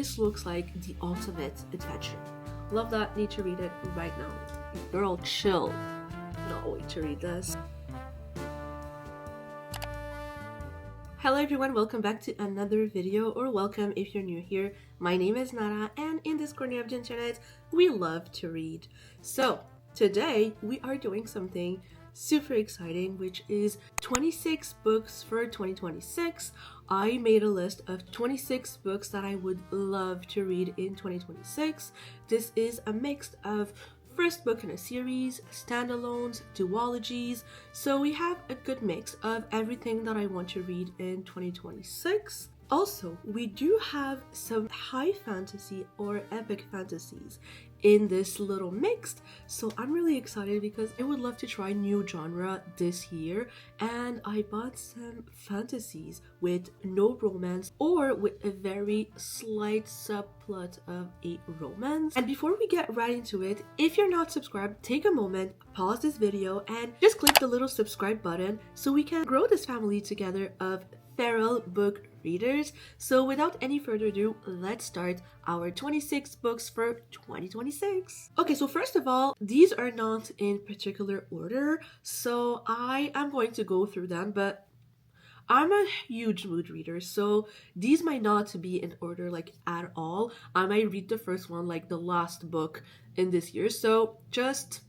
This looks like the ultimate adventure. Love that. Need to read it right now. Girl, chill. Not wait to read this. Hello everyone, welcome back to another video, or welcome if you're new here. My name is Nara, and in this corner of the internet, we love to read. So today we are doing something super exciting, which is 26 books for 2026. I made a list of 26 books that I would love to read in 2026. This is a mix of first book in a series, standalones, duologies, so we have a good mix of everything that I want to read in 2026. Also, we do have some high fantasy or epic fantasies in this little mix, so I'm really excited because I would love to try new genre this year, and I bought some fantasies with no romance or with a very slight subplot of a romance. And before we get right into it, if you're not subscribed, take a moment, pause this video, and just click the little subscribe button so we can grow this family together of feral book readers. So without any further ado, let's start our 26 books for 2026. Okay, so first of all, these are not in particular order, so I am going to go through them, but I'm a huge mood reader, so these might not be in order like at all. I might read the first one like the last book in this year, so just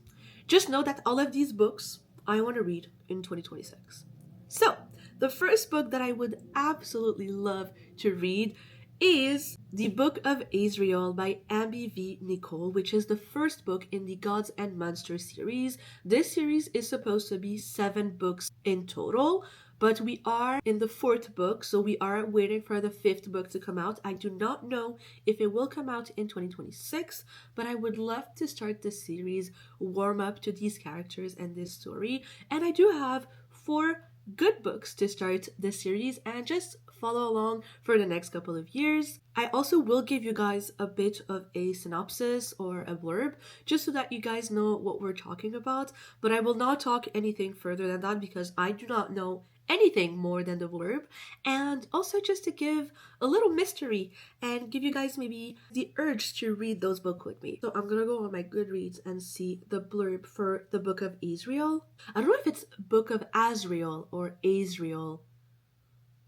know that all of these books I want to read in 2026. So the first book that I would absolutely love to read is The Book of Azrael by Ambi V. Nicole, which is the first book in the Gods and Monsters series. This series is supposed to be 7 books in total, but we are in the 4th book, so we are waiting for the 5th book to come out. I do not know if it will come out in 2026, but I would love to start this series, warm up to these characters and this story, and I do have 4 good books to start this series and just follow along for the next couple of years. I also will give you guys a bit of a synopsis or a blurb just so that you guys know what we're talking about, but I will not talk anything further than that because I do not know anything more than the blurb, and also just to give a little mystery and give you guys maybe the urge to read those books with me. So I'm gonna go on my Goodreads and see the blurb for the Book of Azrael. I don't know if it's Book of Azrael or Azrael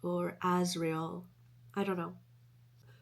or Azrael. I don't know.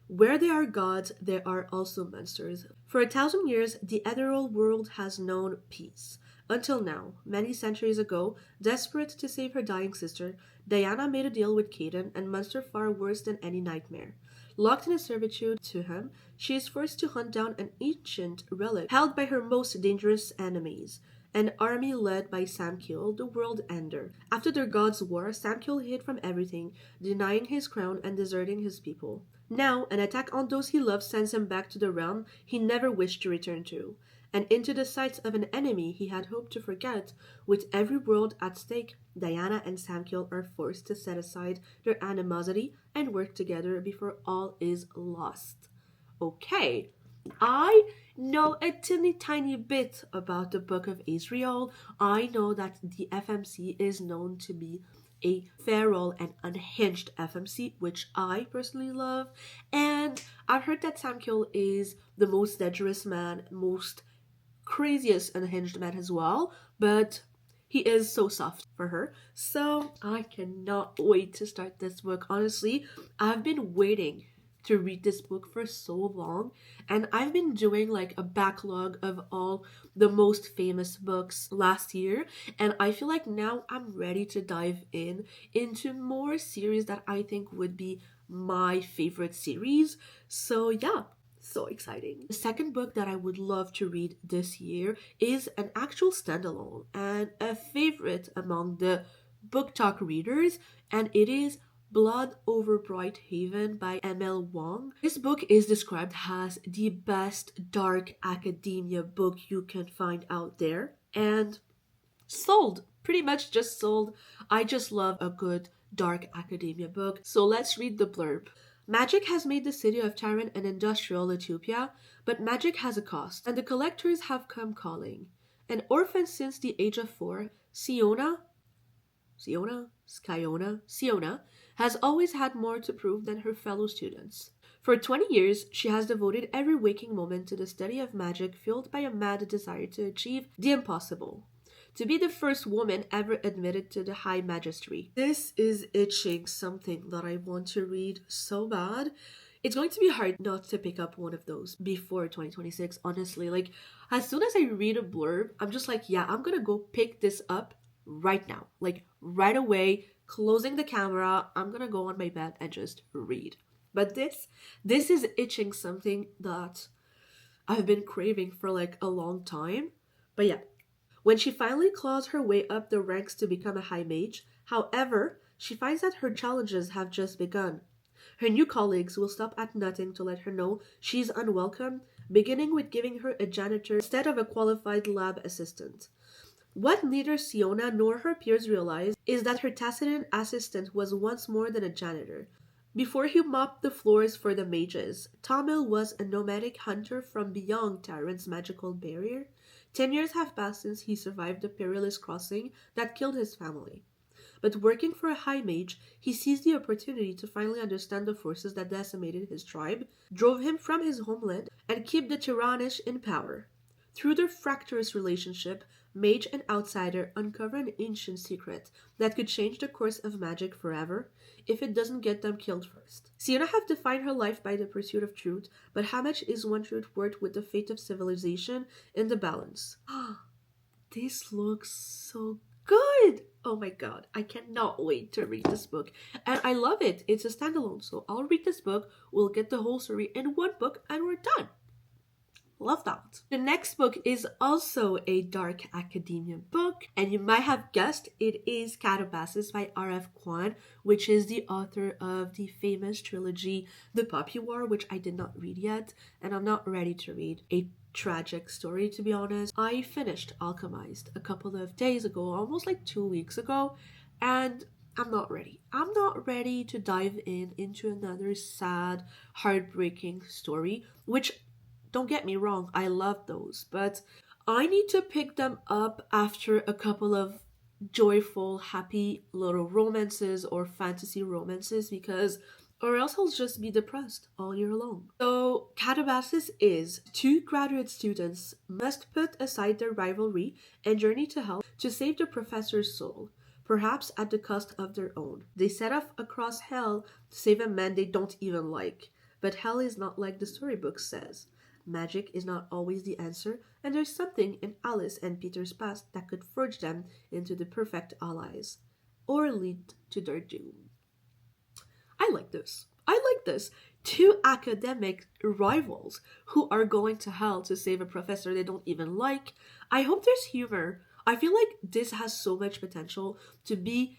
Where there are gods, there are also monsters. For 1,000 years, the ethereal world has known peace. Until now, many centuries ago, desperate to save her dying sister, Diana made a deal with Caden, a monster far worse than any nightmare. Locked in a servitude to him, she is forced to hunt down an ancient relic held by her most dangerous enemies, an army led by Samkiel, the World Ender. After their gods' war, Samkiel hid from everything, denying his crown and deserting his people. Now, an attack on those he loves sends him back to the realm he never wished to return to, and into the sights of an enemy he had hoped to forget. With every world at stake, Diana and Samkiel are forced to set aside their animosity and work together before all is lost. Okay, I know a teeny tiny bit about the Book of Azrael. I know that the FMC is known to be a feral and unhinged FMC, which I personally love, and I've heard that Samkiel is the most dangerous man, most craziest unhinged man as well, but he is so soft for her. So I cannot wait to start this book. Honestly, I've been waiting to read this book for so long, and I've been doing like a backlog of all the most famous books last year, and I feel like now I'm ready to dive into more series that I think would be my favorite series. So yeah, so exciting. The second book that I would love to read this year is an actual standalone and a favorite among the book talk readers, and it is Blood Over Bright Haven by M.L. Wong. This book is described as the best dark academia book you can find out there, and sold. Pretty much just sold. I just love a good dark academia book. So let's read the blurb. Magic has made the city of Taran an industrial utopia, but magic has a cost, and the collectors have come calling. An orphan since the age of 4, Siona has always had more to prove than her fellow students. For 20 years, she has devoted every waking moment to the study of magic, fueled by a mad desire to achieve the impossible. To be the first woman ever admitted to the high magistracy. This is itching something that I want to read so bad. It's going to be hard not to pick up one of those before 2026, honestly. Like, as soon as I read a blurb, I'm just like, yeah, I'm gonna go pick this up right now. Like, right away, closing the camera, I'm gonna go on my bed and just read. But this is itching something that I've been craving for like a long time. But yeah, when she finally claws her way up the ranks to become a high mage, however, she finds that her challenges have just begun. Her new colleagues will stop at nothing to let her know she's unwelcome, beginning with giving her a janitor instead of a qualified lab assistant. What neither Siona nor her peers realize is that her taciturn assistant was once more than a janitor. Before he mopped the floors for the mages, Tamil was a nomadic hunter from beyond Tyrant's magical barrier. 10 years have passed since he survived the perilous crossing that killed his family. But working for a high mage, he seized the opportunity to finally understand the forces that decimated his tribe, drove him from his homeland, and kept the Tyrannish in power. Through their fractious relationship, mage and outsider uncover an ancient secret that could change the course of magic forever if it doesn't get them killed first. Sienna have defined her life by the pursuit of truth, but how much is one truth worth with the fate of civilization in the balance? This looks so good! Oh my god, I cannot wait to read this book. And I love it. It's a standalone, so I'll read this book, we'll get the whole story in one book, and we're done. Love that. The next book is also a dark academia book, and you might have guessed it is Catabasis by R.F. Kuan, which is the author of the famous trilogy The Poppy War, which I did not read yet, and I'm not ready to read a tragic story, to be honest. I finished Alchemized a couple of days ago, almost like 2 weeks ago, and I'm not ready. I'm not ready to dive into another sad, heartbreaking story, which, don't get me wrong, I love those, but I need to pick them up after a couple of joyful, happy little romances or fantasy romances, because or else I'll just be depressed all year long. So, Catabasis is two graduate students must put aside their rivalry and journey to hell to save the professor's soul, perhaps at the cost of their own. They set off across hell to save a man they don't even like, but hell is not like the storybook says. Magic is not always the answer, and there's something in Alice and Peter's past that could forge them into the perfect allies, or lead to their doom. I like this. I like this. Two academic rivals who are going to hell to save a professor they don't even like. I hope there's humor. I feel like this has so much potential to be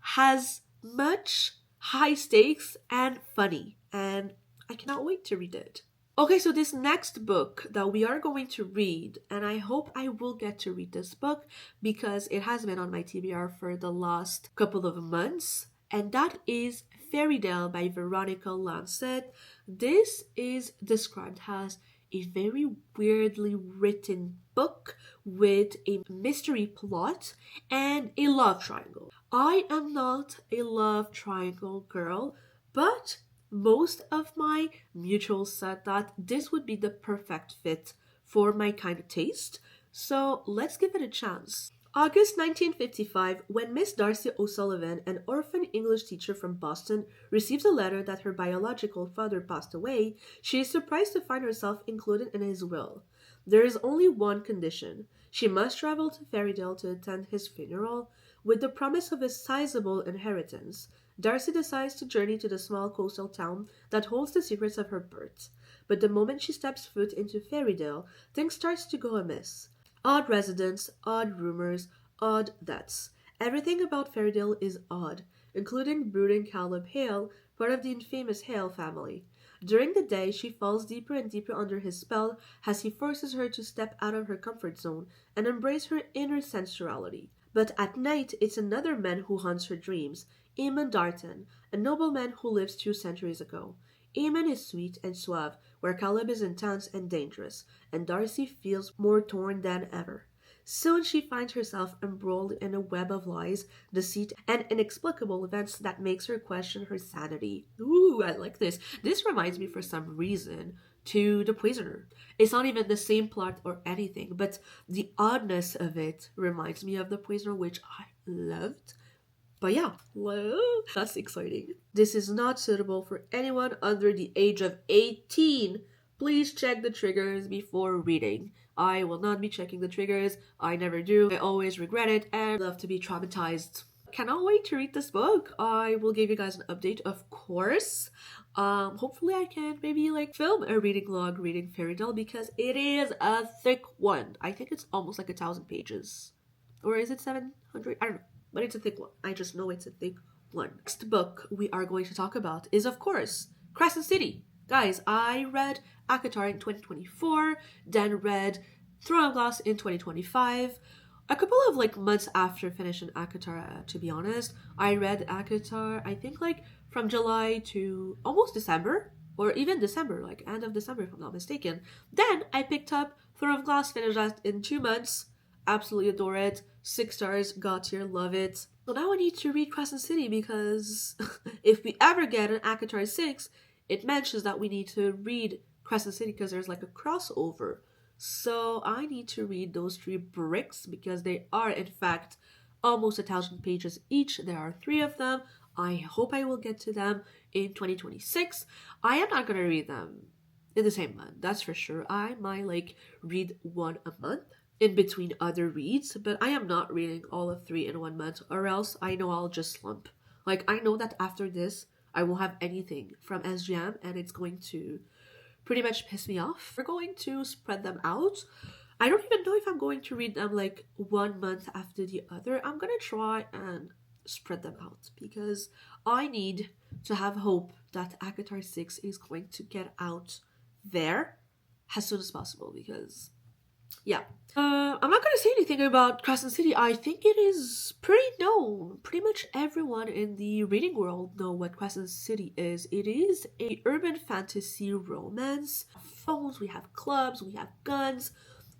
has much high stakes and funny, and I cannot wait to read it. Okay, so this next book that we are going to read, and I hope I will get to read this book because it has been on my TBR for the last couple of months, and that is Fairytale by Veronica Lancet. This is described as a very weirdly written book with a mystery plot and a love triangle. I am not a love triangle girl, but most of my mutuals said that this would be the perfect fit for my kind of taste, so let's give it a chance. August 1955, when Miss Darcy O'Sullivan, an orphan English teacher from Boston, receives a letter that her biological father passed away, she is surprised to find herself included in his will. There is only one condition. She must travel to Fairytale to attend his funeral, with the promise of a sizable inheritance. Darcy decides to journey to the small coastal town that holds the secrets of her birth. But the moment she steps foot into Fairytale, things start to go amiss. Odd residents, odd rumors, odd deaths. Everything about Fairytale is odd, including brooding Caleb Hale, part of the infamous Hale family. During the day, she falls deeper and deeper under his spell as he forces her to step out of her comfort zone and embrace her inner sensuality. But at night, it's another man who haunts her dreams, Eamon Darton, a nobleman who lives 2 centuries ago. Eamon is sweet and suave, where Caleb is intense and dangerous, and Darcy feels more torn than ever. Soon she finds herself embroiled in a web of lies, deceit, and inexplicable events that makes her question her sanity. Ooh, I like this. This reminds me for some reason to The Prisoner. It's not even the same plot or anything, but the oddness of it reminds me of The Prisoner, which I loved. But yeah, well, that's exciting. This is not suitable for anyone under the age of 18. Please check the triggers before reading. I will not be checking the triggers. I never do. I always regret it and love to be traumatized. Cannot wait to read this book. I will give you guys an update, of course. Hopefully I can maybe like film a reading log reading Fairy Tale because it is a thick one. I think it's almost like 1,000 pages. Or is it 700? I don't know. But it's a thick one. I just know it's a thick one. Next book we are going to talk about is, of course, Crescent City. Guys, I read ACOTAR in 2024, then read Throne of Glass in 2025. A couple of like months after finishing ACOTAR, to be honest. I read ACOTAR, I think like from July to almost December, or even December, like end of December if I'm not mistaken. Then I picked up Throne of Glass, finished that in 2 months. Absolutely adore it. 6 stars, got here, love it. So now I need to read Crescent City because if we ever get an ACOTAR 6, it mentions that we need to read Crescent City because there's like a crossover. So I need to read those 3 bricks because they are in fact almost 1,000 pages each. There are 3 of them. I hope I will get to them in 2026. I am not going to read them in the same month, that's for sure. I might like read 1 a month in between other reads, but I am not reading all of 3 in 1 month, or else I know I'll just slump. Like, I know that after this, I won't have anything from SGM, and it's going to pretty much piss me off. We're going to spread them out. I don't even know if I'm going to read them like 1 month after the other. I'm gonna try and spread them out, because I need to have hope that ACOTAR 6 is going to get out there as soon as possible, because yeah. I'm not gonna say anything about Crescent City. I think it is pretty known. Pretty much everyone in the reading world know what Crescent City is. It is a urban fantasy romance. Phones, we have clubs, we have guns,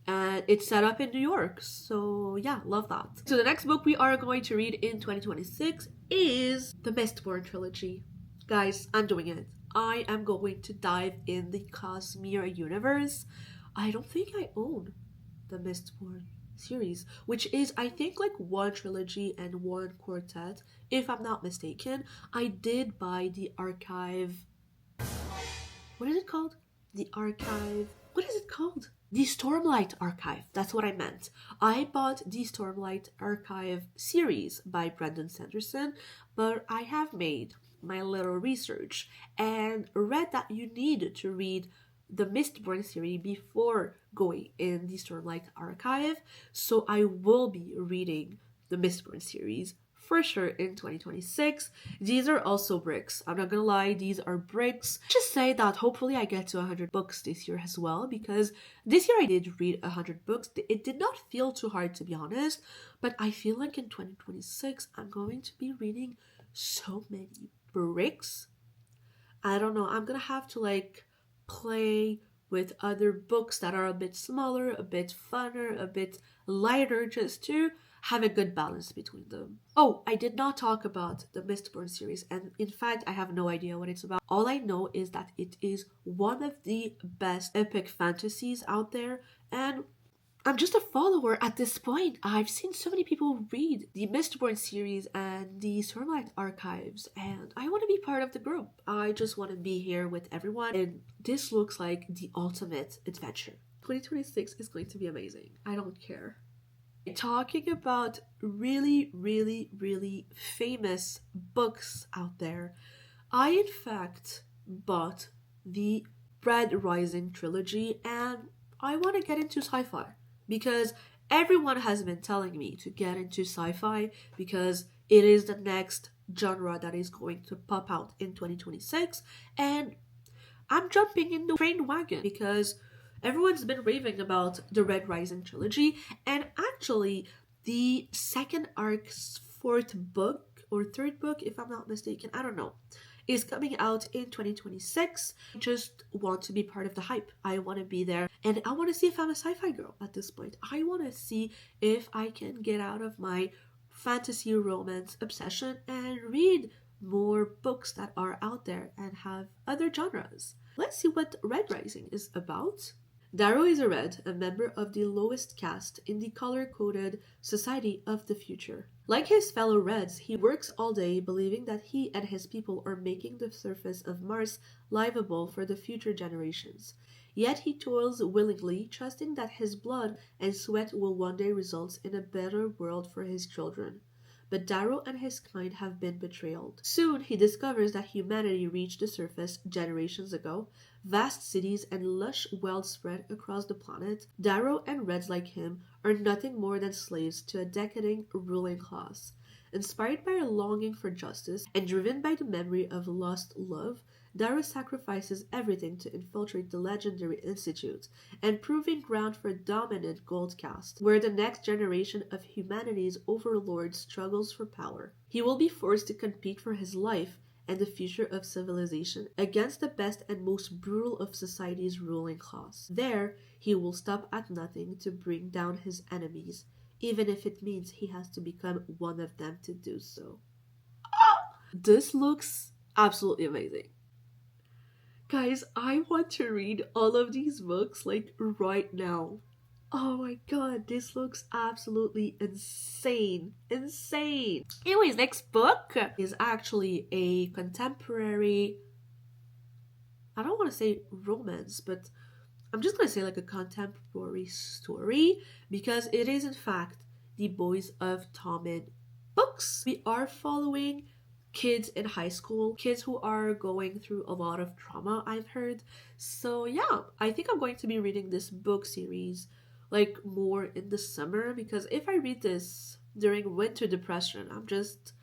and it's set up in New York. So yeah, love that. So the next book we are going to read in 2026 is the Mistborn trilogy. Guys, I'm doing it. I am going to dive in the Cosmere universe. I don't think I own the Mistborn series, which is, I think, like 1 trilogy and 1 quartet, if I'm not mistaken. I did buy the archive. What is it called? The archive. What is it called? The Stormlight Archive. That's what I meant. I bought the Stormlight Archive series by Brandon Sanderson, but I have made my little research and read that you need to read the Mistborn series before going in the Stormlight Archive, so I will be reading the Mistborn series for sure in 2026. These are also bricks. I'm not gonna lie, these are bricks. Just say that hopefully I get to 100 books this year as well, because this year I did read 100 books. It did not feel too hard, to be honest, but I feel like in 2026 I'm going to be reading so many bricks. I don't know, I'm gonna have to like play with other books that are a bit smaller, a bit funner, a bit lighter, just to have a good balance between them. Oh, I did not talk about the Mistborn series, and in fact I have no idea what it's about. All I know is that it is one of the best epic fantasies out there, and I'm just a follower at this point. I've seen so many people read the Mistborn series and the Stormlight Archives, and I want to be part of the group. I just want to be here with everyone, and this looks like the ultimate adventure. 2026 is going to be amazing. I don't care. Talking about really, really, really famous books out there, I in fact bought the Red Rising trilogy, and I want to get into sci-fi because everyone has been telling me to get into sci-fi because it is the next genre that is going to pop out in 2026, and I'm jumping in the train wagon because everyone's been raving about the Red Rising trilogy, and actually the second arc's 4th book or 3rd book, if I'm not mistaken, I don't know, is coming out in 2026. I just want to be part of the hype. I want to be there, and I want to see if I'm a sci-fi girl at this point. I want to see if I can get out of my fantasy romance obsession and read more books that are out there and have other genres. Let's see what Red Rising is about. Darrow is a Red, a member of the lowest caste in the color-coded Society of the Future. Like his fellow Reds, he works all day believing that he and his people are making the surface of Mars livable for the future generations. Yet he toils willingly, trusting that his blood and sweat will one day result in a better world for his children. But Darrow and his kind have been betrayed. Soon he discovers that humanity reached the surface generations ago, vast cities and lush wealth spread across the planet. Darrow and Reds like him are nothing more than slaves to a decadent ruling class. Inspired by a longing for justice and driven by the memory of lost love, Darrow sacrifices everything to infiltrate the legendary institute and proving ground for dominant Gold Caste, where the next generation of humanity's overlords struggles for power. He will be forced to compete for his life and the future of civilization against the best and most brutal of society's ruling class. There, he will stop at nothing to bring down his enemies, even if it means he has to become one of them to do so. This looks absolutely amazing. Guys, I want to read all of these books like right now. Oh my god, this looks absolutely insane. Insane. Anyways, next book is actually a contemporary, I don't want to say romance, but I'm just going to say like a contemporary story because it is in fact the Boys of Tommen books. We are following kids in high school, kids who are going through a lot of trauma, I've heard. So yeah, I think I'm going to be reading this book series like more in the summer, because if I read this during winter depression, I'm just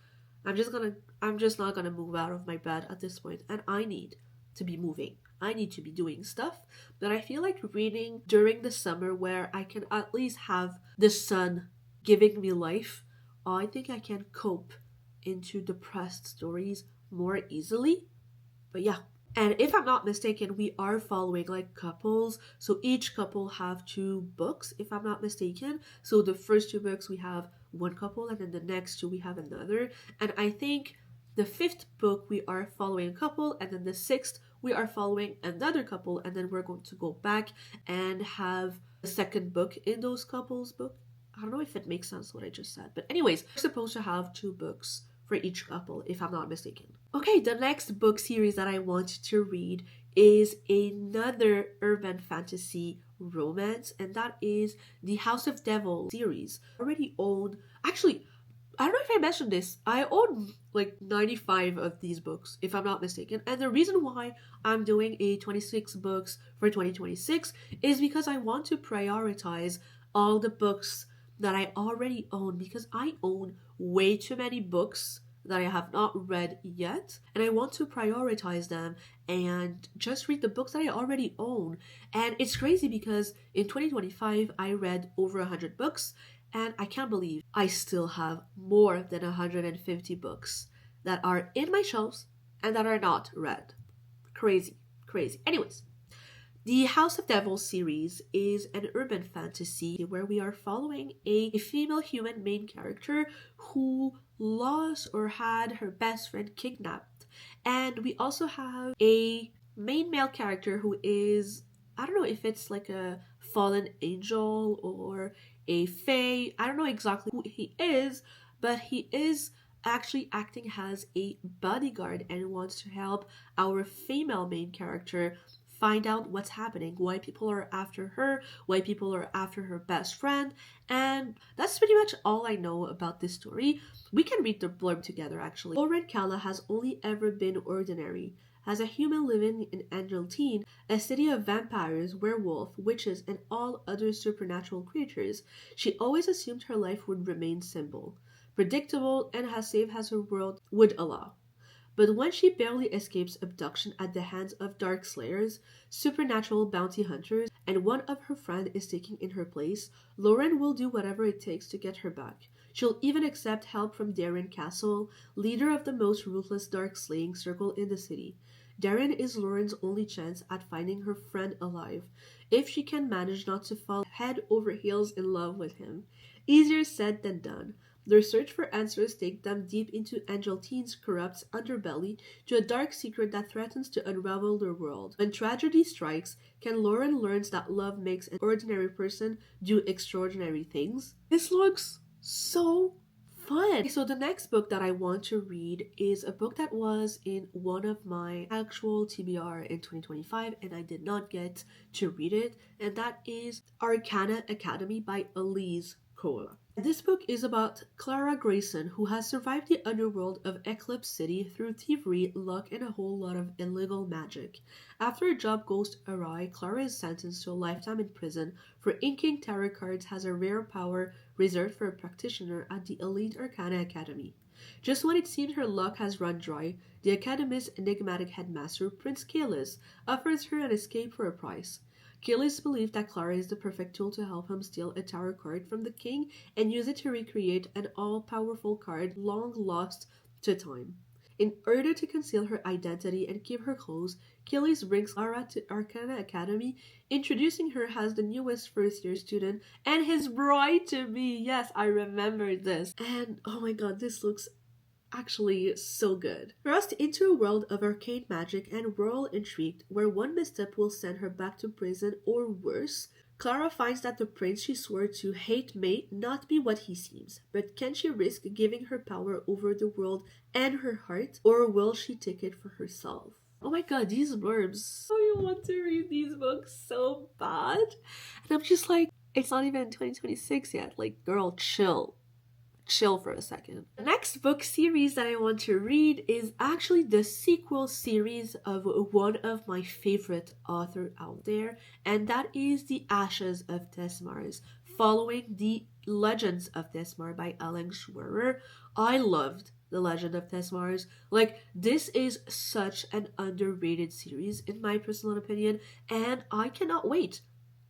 not gonna move out of my bed at this point, and I need to be moving. I need to be doing stuff. But I feel like reading during the summer where I can at least have the sun giving me life, I think I can cope into depressed stories more easily. But yeah. And if I'm not mistaken, we are following like couples. So each couple have 2 books, if I'm not mistaken. So the first 2 books we have one couple, and then the next 2 we have another. And I think the 5th book we are following a couple, and then the 6th we are following another couple, and then we're going to go back and have the second book in those couples book. I don't know if it makes sense what I just said. But anyways, we're supposed to have 2 books for each couple, if I'm not mistaken. Okay, the next book series that I want to read is another urban fantasy romance, and that is the House of Devil series. I already own, actually, I don't know if I mentioned this, I own like 95 of these books, if I'm not mistaken. And the reason why I'm doing a 26 books for 2026 is because I want to prioritize all the books that I already own, because I own way too many books that I have not read yet, and I want to prioritize them and just read the books that I already own. And it's crazy because in 2025 I read over 100 books, and I can't believe I still have more than 150 books that are in my shelves and that are not read. Crazy, crazy. Anyways, the House of Devil series is an urban fantasy where we are following a female human main character who lost or had her best friend kidnapped. And we also have a main male character who is, I don't know if it's like a fallen angel or a fae. I don't know exactly who he is, but he is actually acting as a bodyguard and wants to help our female main character find out what's happening, why people are after her, why people are after her best friend. And that's pretty much all I know about this story. We can read the blurb together actually. Lauren Calla has only ever been ordinary. As a human living in Angeltine, a city of vampires, werewolves, witches, and all other supernatural creatures, she always assumed her life would remain simple, predictable, and as safe as her world would allow. But when she barely escapes abduction at the hands of dark slayers, supernatural bounty hunters, and one of her friends is taking in her place, Lauren will do whatever it takes to get her back. She'll even accept help from Darren Castle, leader of the most ruthless dark slaying circle in the city. Darren is Lauren's only chance at finding her friend alive, if she can manage not to fall head over heels in love with him. Easier said than done. Their search for answers takes them deep into Angel Teen's corrupt underbelly to a dark secret that threatens to unravel their world. When tragedy strikes, can Lauren learns that love makes an ordinary person do extraordinary things? This looks so fun. So the next book that I want to read is a book that was in one of my actual TBR in 2025 and I did not get to read it, and that is Arcana Academy by Elise Cole. This book is about Clara Grayson, who has survived the underworld of Eclipse City through thievery, luck, and a whole lot of illegal magic. After a job goes awry, Clara is sentenced to a lifetime in prison for inking tarot cards as a rare power reserved for a practitioner at the elite Arcana Academy. Just when it seems her luck has run dry, the Academy's enigmatic headmaster, Prince Kalis, offers her an escape for a price. Kalis believes that Clara is the perfect tool to help him steal a tarot card from the king and use it to recreate an all-powerful card long lost to time. In order to conceal her identity and keep her close, Kalis brings Clara to Arcana Academy, introducing her as the newest first-year student and his bride-to-be. Yes, I remember this. And oh my god, this looks actually so good. Thrust into a world of arcane magic and royal intrigue where one misstep will send her back to prison or worse, Clara finds that the prince she swore to hate may not be what he seems, but can she risk giving her power over the world and her heart, or will she take it for herself? Oh my god, these blurbs. I want to read these books so bad. And I'm just like, it's not even 2026 yet. Like, girl, chill for a second. The next book series that I want to read is actually the sequel series of one of my favorite author out there, and that is The Ashes of Tesmars, following The Legends of Tesmar by Ellen Schwerer. I loved The Legend of Tesmars. Like, this is such an underrated series in my personal opinion, and I cannot wait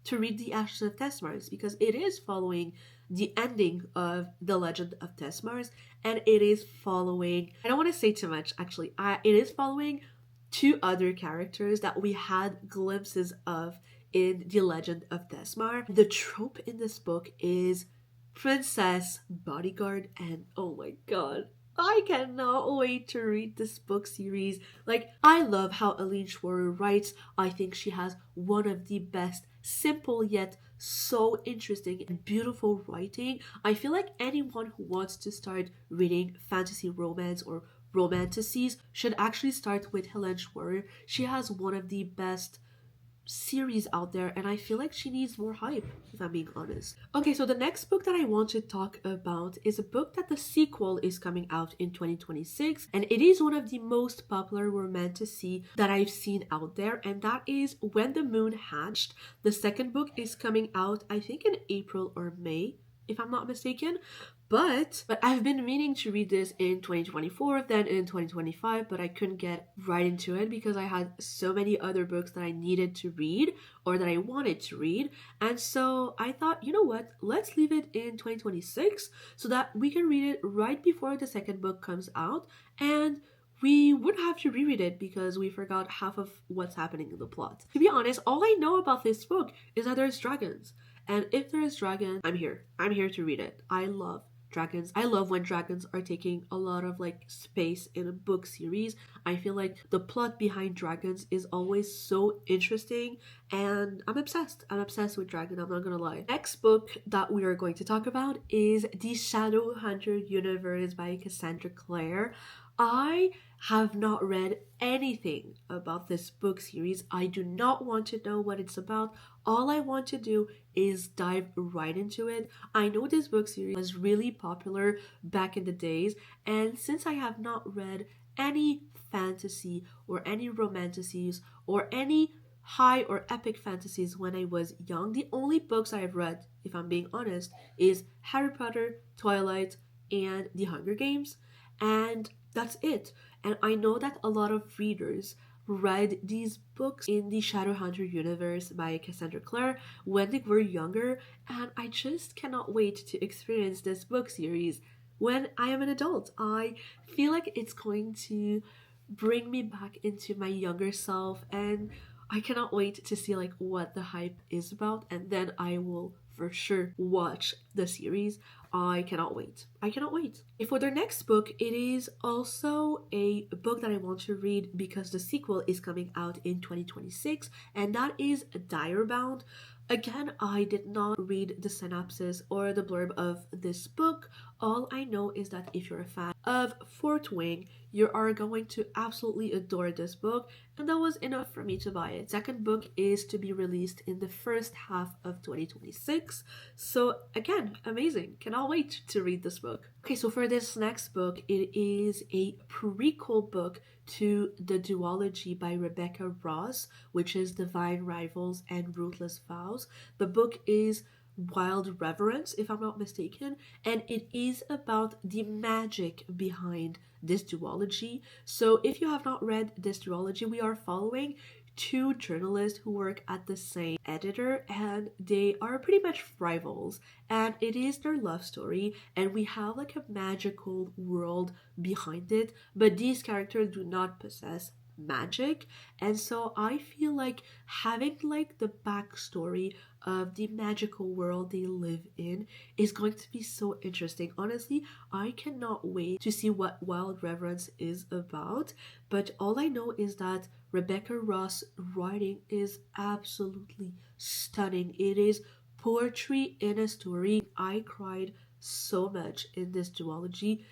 to read The Ashes of Tesmars because it is following the ending of The Legend of Tesmars, and it is following, I don't want to say too much actually, it is following two other characters that we had glimpses of in The Legend of Tesmar. The trope in this book is princess bodyguard, and oh my god, I cannot wait to read this book series. Like, I love how Ellen Schwerer writes. I think she has one of the best, simple yet so interesting and beautiful writing. I feel like anyone who wants to start reading fantasy romance or romanticities should actually start with Helen Schwerer. She has one of the best series out there, and I feel like she needs more hype, if I'm being honest. Okay, so the next book that I want to talk about is a book that the sequel is coming out in 2026, and it is one of the most popular romantasy that I've seen out there, and that is When the Moon Hatched. The second book is coming out, I think, in April or May, if I'm not mistaken. But I've been meaning to read this in 2024, then in 2025, but I couldn't get right into it because I had so many other books that I needed to read or that I wanted to read. And so I thought, you know what, let's leave it in 2026 so that we can read it right before the second book comes out, and we wouldn't have to reread it because we forgot half of what's happening in the plot. To be honest, all I know about this book is that there's dragons. And if there is dragons, I'm here. I'm here to read it. I love dragons. I love when dragons are taking a lot of like space in a book series. I feel like the plot behind dragons is always so interesting, and I'm obsessed. I'm obsessed with dragon, I'm not gonna lie. Next book that we are going to talk about is The Shadowhunter Universe by Cassandra Clare. I have not read anything about this book series. I do not want to know what it's about. All I want to do is dive right into it. I know this book series was really popular back in the days, and since I have not read any fantasy or any romantasies or any high or epic fantasies when I was young, the only books I have read, if I'm being honest, is Harry Potter, Twilight, and The Hunger Games, and that's it. And I know that a lot of readers read these books in the Shadowhunter universe by Cassandra Clare when they were younger, and I just cannot wait to experience this book series when I am an adult. I feel like it's going to bring me back into my younger self, and I cannot wait to see like what the hype is about, and then I will for sure watch the series. I cannot wait. I cannot wait. And for their next book, it is also a book that I want to read because the sequel is coming out in 2026, and that is Direbound. Again, I did not read the synopsis or the blurb of this book. All I know is that if you're a fan of Fort Wing, you are going to absolutely adore this book, and that was enough for me to buy it. Second book is to be released in the first half of 2026. So again, amazing. Cannot wait to read this book. Okay, so for this next book, it is a prequel book to The Duology by Rebecca Ross, which is Divine Rivals and Ruthless Vows. The book is Wild Reverence, if I'm not mistaken, and it is about the magic behind this duology. So if you have not read this duology, we are following two journalists who work at the same editor, and they are pretty much rivals, and it is their love story, and we have like a magical world behind it, but these characters do not possess magic. And so I feel like having like the backstory of the magical world they live in is going to be so interesting. Honestly, I cannot wait to see what Wild Reverence is about, but all I know is that Rebecca Ross' writing is absolutely stunning. It is poetry in a story. I cried so much in this duology,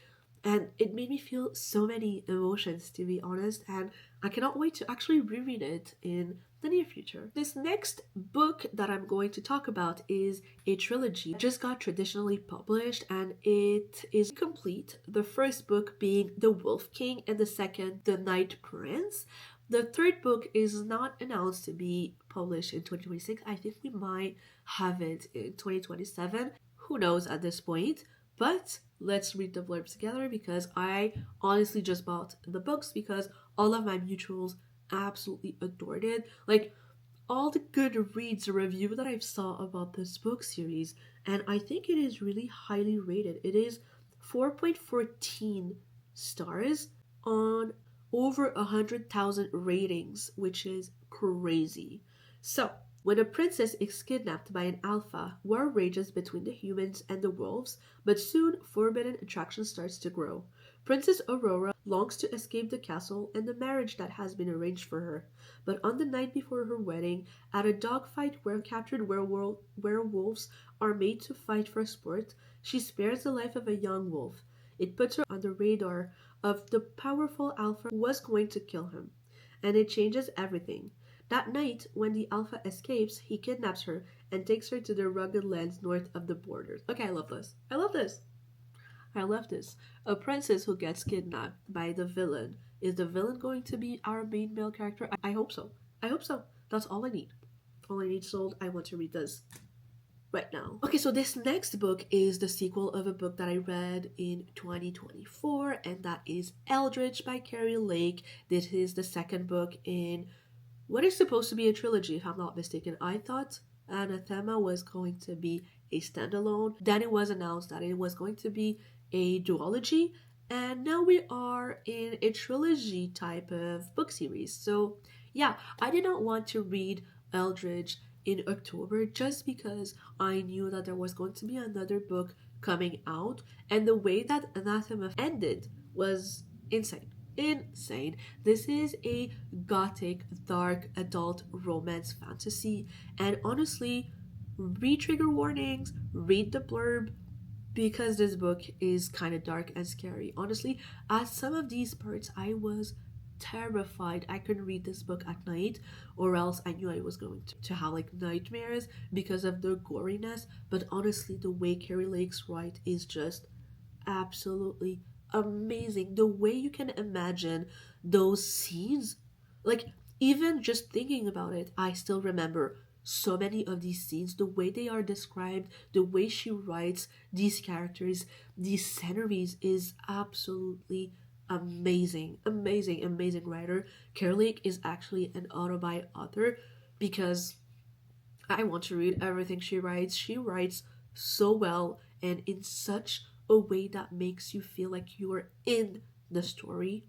and it made me feel so many emotions, to be honest, and I cannot wait to actually reread it in the near future. This next book that I'm going to talk about is a trilogy that just got traditionally published, and it is complete. The first book being The Wolf King, and the second, The Night Prince. The third book is not announced to be published in 2026. I think we might have it in 2027. Who knows at this point? But let's read the blurbs together because I honestly just bought the books because all of my mutuals absolutely adored it. Like all the good reads review that I've saw about this book series, and I think it is really highly rated. It is 4.14 stars on over 100,000 ratings, which is crazy. So when a princess is kidnapped by an alpha, war rages between the humans and the wolves, but soon forbidden attraction starts to grow. Princess Aurora longs to escape the castle and the marriage that has been arranged for her, but on the night before her wedding, at a dogfight where captured werewolves are made to fight for sport, she spares the life of a young wolf. It puts her on the radar of the powerful alpha who was going to kill him, and it changes everything. That night, when the alpha escapes, he kidnaps her and takes her to the rugged lands north of the borders. Okay, I love this. I love this. I love this. A princess who gets kidnapped by the villain. Is the villain going to be our main male character? I hope so. I hope so. That's all I need. All I need sold. I want to read this right now. Okay, so this next book is the sequel of a book that I read in 2024, and that is Eldritch by Carrie Lake. This is the second book in what is supposed to be a trilogy, if I'm not mistaken. I thought Anathema was going to be a standalone. Then it was announced that it was going to be a duology, and now we are in a trilogy type of book series. So yeah, I did not want to read Eldritch in October just because I knew that there was going to be another book coming out, and the way that Anathema ended was insane. Insane. This is a gothic, dark, adult romance fantasy, and honestly, read trigger warnings, read the blurb, because this book is kind of dark and scary. Honestly, at some of these parts, I was terrified. I couldn't read this book at night, or else I knew I was going to have like nightmares because of the goriness. But honestly, the way Carrie Lake's write is just absolutely amazing. The way you can imagine those scenes, like even just thinking about it, I still remember so many of these scenes, the way they are described, the way she writes these characters, these sceneries is absolutely amazing, amazing, amazing writer. Kerlik is actually an autobi author because I want to read everything she writes. She writes so well and in such a way that makes you feel like you're in the story.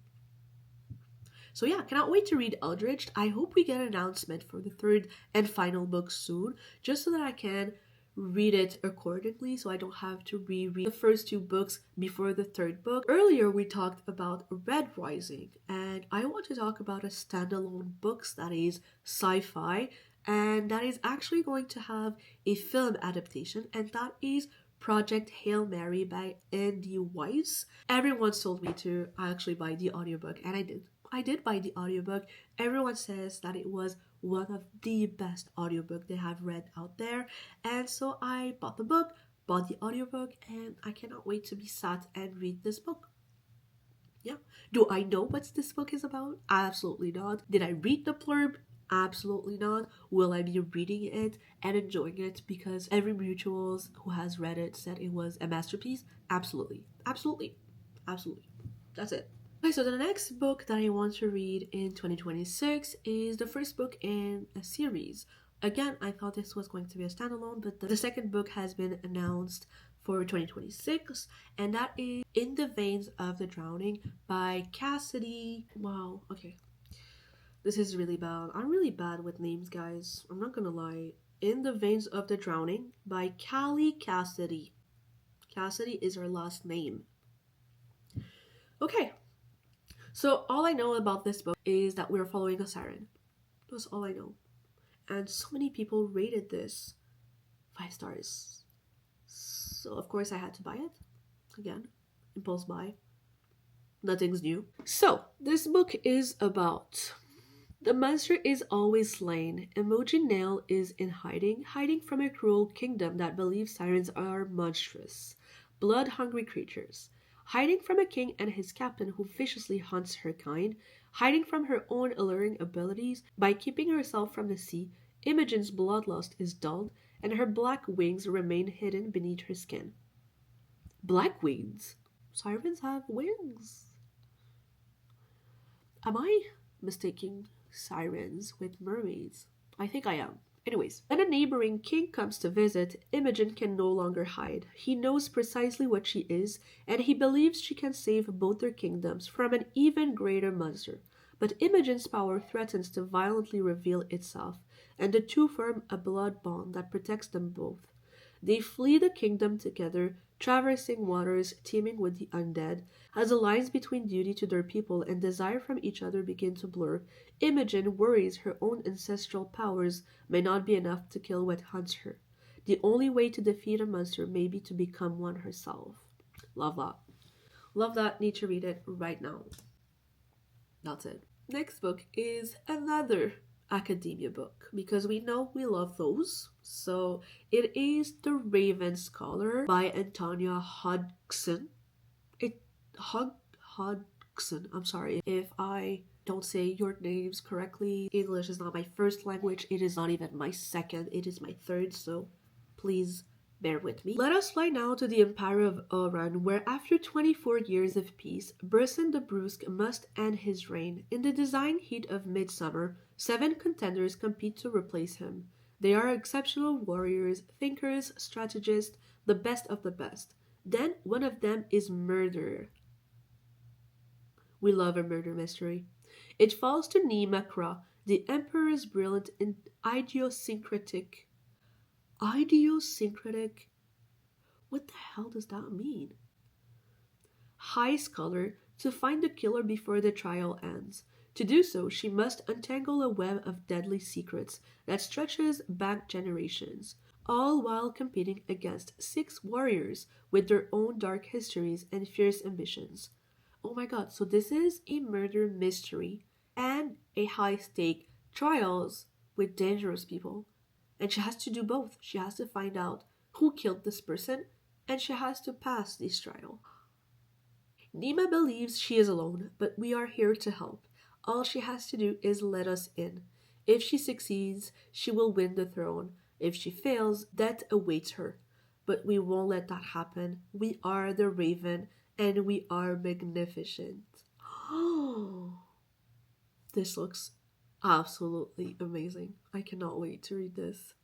So yeah, cannot wait to read Eldritch. I hope we get an announcement for the third and final book soon, just so that I can read it accordingly, so I don't have to reread the first two books before the third book. Earlier we talked about Red Rising, and I want to talk about a standalone book that is sci-fi and that is actually going to have a film adaptation, and that is Project Hail Mary by Andy Weiss. Everyone told me to actually buy the audiobook, and I did. I did buy the audiobook. Everyone says that it was one of the best audiobook they have read out there. And so I bought the book, bought the audiobook, and I cannot wait to be sat and read this book. Yeah. Do I know what this book is about? Absolutely not. Did I read the blurb? Absolutely not. Will I be reading it and enjoying it because every mutuals who has read it said it was a masterpiece? Absolutely. Absolutely. Absolutely. That's it. Okay, so the next book that I want to read in 2026 is the first book in a series. Again, I thought this was going to be a standalone, but the second book has been announced for 2026, and that is In the Veins of the Drowning by Cassidy. Wow, okay. This is really bad. I'm really bad with names, guys. I'm not gonna lie. In the Veins of the Drowning by Callie Cassidy. Cassidy is her last name. Okay. So all I know about this book is that we're following a siren. That's all I know. And so many people rated this 5 stars. So of course I had to buy it. Again, impulse buy. Nothing's new. So this book is about the monster is always slain. Imogen Nail is in hiding from a cruel kingdom that believes sirens are monstrous, blood-hungry creatures. Hiding from a king and his captain who viciously hunts her kind, hiding from her own alluring abilities, by keeping herself from the sea, Imogen's bloodlust is dulled, and her black wings remain hidden beneath her skin. Black wings? Sirens have wings. Am I mistaking sirens with mermaids? I think I am. Anyways, when a neighboring king comes to visit, Imogen can no longer hide. He knows precisely what she is, and he believes she can save both their kingdoms from an even greater monster. But Imogen's power threatens to violently reveal itself, and the two form a blood bond that protects them both. They flee the kingdom together, traversing waters teeming with the undead. As the lines between duty to their people and desire from each other begin to blur, Imogen worries her own ancestral powers may not be enough to kill what hunts her. The only way to defeat a monster may be to become one herself. Love that. Love that. Need to read it right now. That's it. Next book is another academia book because we know we love those. So it is The Raven Scholar by Antonia Hodgson. Hodgson. I'm sorry if I don't say your names correctly. English is not my first language. It is not even my second. It is my third. So please bear with me. Let us fly now to the Empire of Oran, where after 24 years of peace, Brisson the Brusque must end his reign. In the design heat of midsummer, 7 contenders compete to replace him. They are exceptional warriors, thinkers, strategists, the best of the best. Then one of them is murder. We love a murder mystery. It falls to Nima Kra, the Emperor's brilliant and idiosyncratic. Idiosyncratic? What the hell does that mean? High scholar to find the killer before the trial ends. To do so, she must untangle a web of deadly secrets that stretches back generations, all while competing against 6 warriors with their own dark histories and fierce ambitions. Oh my god, so this is a murder mystery and a high-stake trials with dangerous people. And she has to do both. She has to find out who killed this person, and she has to pass this trial. Nima believes she is alone, but we are here to help. All she has to do is let us in. If she succeeds, she will win the throne. If she fails, death awaits her. But we won't let that happen. We are the Raven, and we are magnificent. Oh, this looks absolutely amazing. I cannot wait to read this.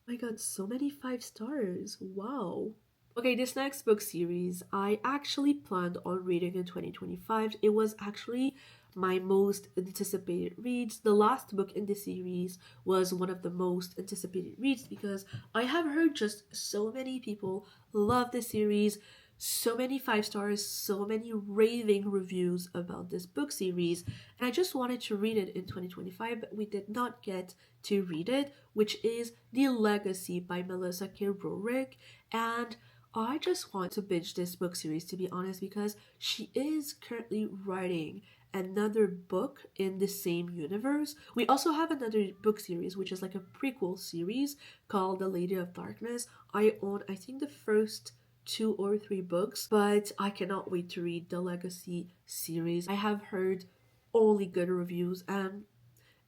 I got so many 5 stars. Wow. Okay, this next book series I actually planned on reading in 2025. It was actually my most anticipated reads. The last book in the series was one of the most anticipated reads because I have heard just so many people love the series, so many 5 stars, so many raving reviews about this book series, and I just wanted to read it in 2025, but we did not get to read it, which is The Legacy by Melissa K. Rorick. And I just want to binge this book series, to be honest, because she is currently writing another book in the same universe. We also have another book series, which is like a prequel series called The Lady of Darkness. I own, I think, the first 2 or 3 books, but I cannot wait to read the Legacy series. I have heard only good reviews, and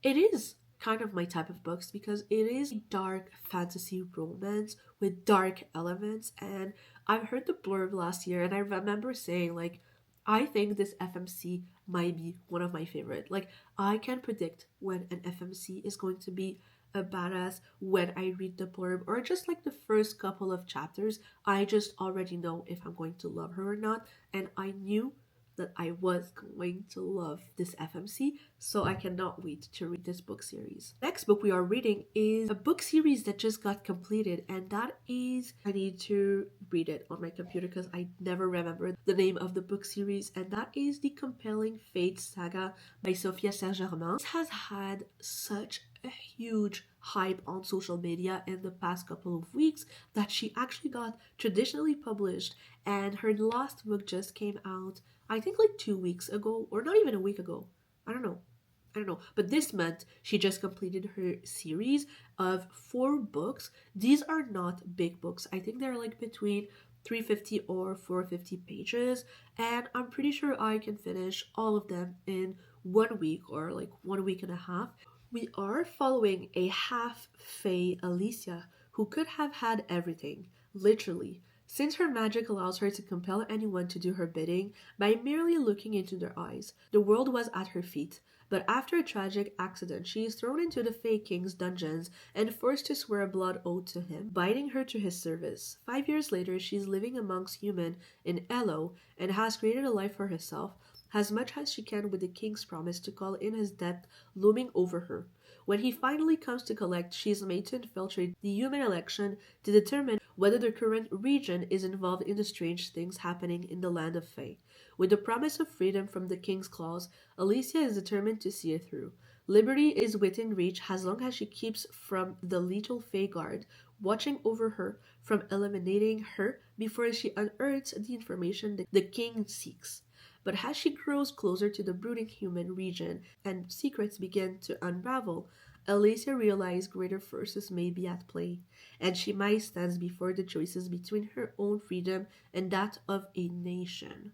it is kind of my type of books because it is dark fantasy romance with dark elements. And I've heard the blurb last year, and I remember saying, like, I think this FMC might be one of my favorite. Like, I can predict when an FMC is going to be a badass when I read the blurb, or just like the first couple of chapters. I just already know if I'm going to love her or not, and I knew that I was going to love this FMC, so I cannot wait to read this book series. Next book we are reading is a book series that just got completed, and that is, I need to read it on my computer because I never remember the name of the book series, and that is The Compelling Fate Saga by Sophia Saint-Germain. This has had such a huge hype on social media in the past couple of weeks that she actually got traditionally published, and her last book just came out, I think, like 2 weeks ago, or not even a week ago. I don't know. But this month, she just completed her series of 4 books. These are not big books. I think they're like between 350 or 450 pages. And I'm pretty sure I can finish all of them in 1 week or like 1 week and a half. We are following a half Fae Alicia who could have had everything, literally, since her magic allows her to compel anyone to do her bidding by merely looking into their eyes. The world was at her feet, but after a tragic accident, she is thrown into the Fae King's dungeons and forced to swear a blood oath to him, binding her to his service. 5 years later, she is living amongst humans in Elo and has created a life for herself, as much as she can with the king's promise to call in his debt looming over her. When he finally comes to collect, she is made to infiltrate the human election to determine whether the current region is involved in the strange things happening in the land of Fae. With the promise of freedom from the king's claws, Alicia is determined to see it through. Liberty is within reach as long as she keeps from the lethal Fae guard watching over her from eliminating her before she unearths the information that the king seeks. But as she grows closer to the brooding human region and secrets begin to unravel, Alicia realizes greater forces may be at play, and she might stand before the choices between her own freedom and that of a nation.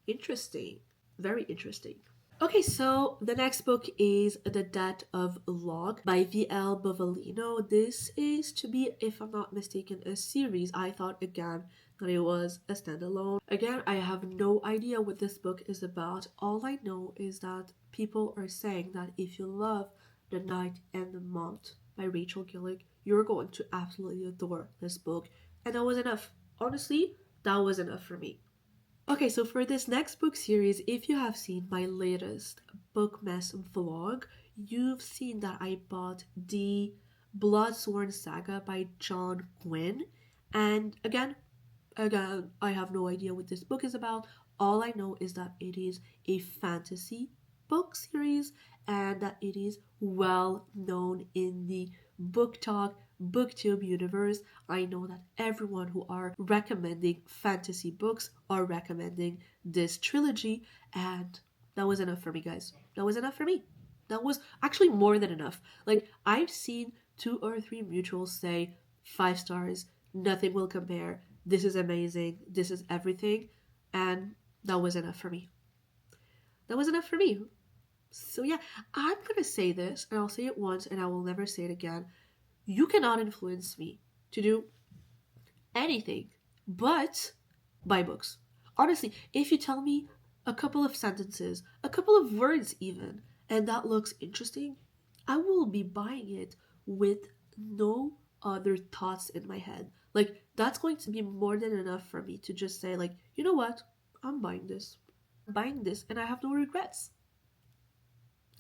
Interesting. Very interesting. Okay, so the next book is The Death of Locke by V.L. Bovellino. This is to be, if I'm not mistaken, a series. I thought again that it was a standalone. Again, I have no idea what this book is about. All I know is that people are saying that if you love The Night and the Month by Rachel Gillick, you're going to absolutely adore this book. And that was enough. Honestly, that was enough for me. Okay, so for this next book series, if you have seen my latest book mess vlog, you've seen that I bought the Bloodsworn Saga by John Gwynne. And again, I have no idea what this book is about. All I know is that it is a fantasy book series and that it is well known in the BookTok booktube universe. I know that everyone who are recommending fantasy books are recommending this trilogy, and that was enough for me, guys. That was enough for me. That was actually more than enough. Like, I've seen 2 or 3 mutuals say 5 stars, nothing will compare, this is amazing, this is everything, and that was enough for me. That was enough for me. So yeah, I'm gonna say this, and I'll say it once, and I will never say it again. You cannot influence me to do anything but buy books. Honestly, if you tell me a couple of sentences, a couple of words even, and that looks interesting, I will be buying it with no other thoughts in my head. Like, that's going to be more than enough for me to just say, like, you know what? I'm buying this. I'm buying this, and I have no regrets.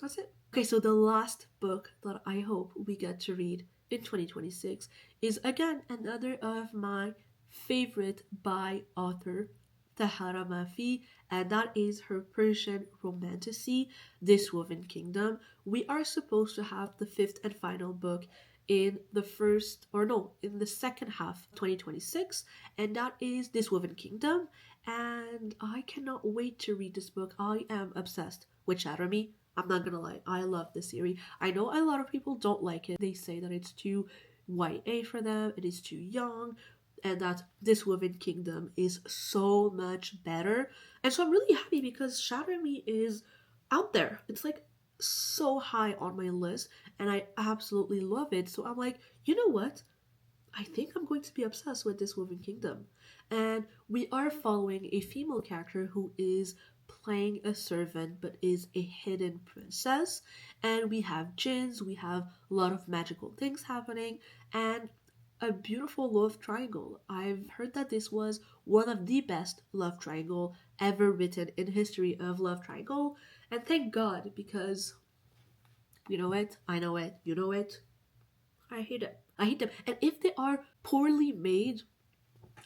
That's it. Okay, so the last book that I hope we get to read in 2026 is again another of my favorite by author Tahara Mafi, and that is her Persian romantasy, This Woven Kingdom. We are supposed to have the fifth and final book in the first, or no, in the second half of 2026, and that is This Woven Kingdom. And I cannot wait to read this book. I am obsessed with Shatter I'm not gonna lie, I love this series. I know a lot of people don't like it. They say that it's too YA for them, it is too young, and that This Woven Kingdom is so much better. And so I'm really happy because Shatter Me is out there. It's like so high on my list, and I absolutely love it. So I'm like, you know what? I think I'm going to be obsessed with This Woven Kingdom. And we are following a female character who is playing a servant but is a hidden princess. And we have jinns, we have a lot of magical things happening, and a beautiful love triangle. I've heard that this was one of the best love triangle ever written in history of love triangle. And thank God, because you know it, I know it, you know it, I hate it. I hate them. And if they are poorly made,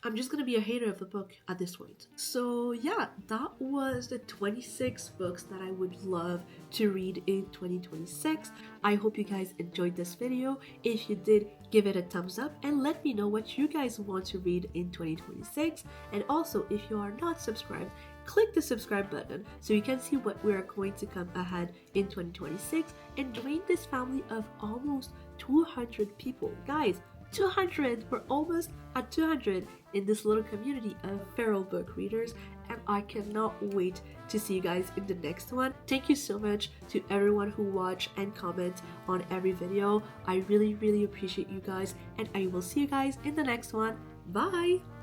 I'm just gonna be a hater of the book at this point. So yeah, that was the 26 books that I would love to read in 2026. I hope you guys enjoyed this video. If you did, give it a thumbs up and let me know what you guys want to read in 2026. And also, if you are not subscribed, click the subscribe button so you can see what we are going to come ahead in 2026 and join this family of almost 200 people. Guys, 200! We're almost at 200 in this little community of feral book readers, and I cannot wait to see you guys in the next one. Thank you so much to everyone who watch and comment on every video. I really appreciate you guys, and I will see you guys in the next one. Bye!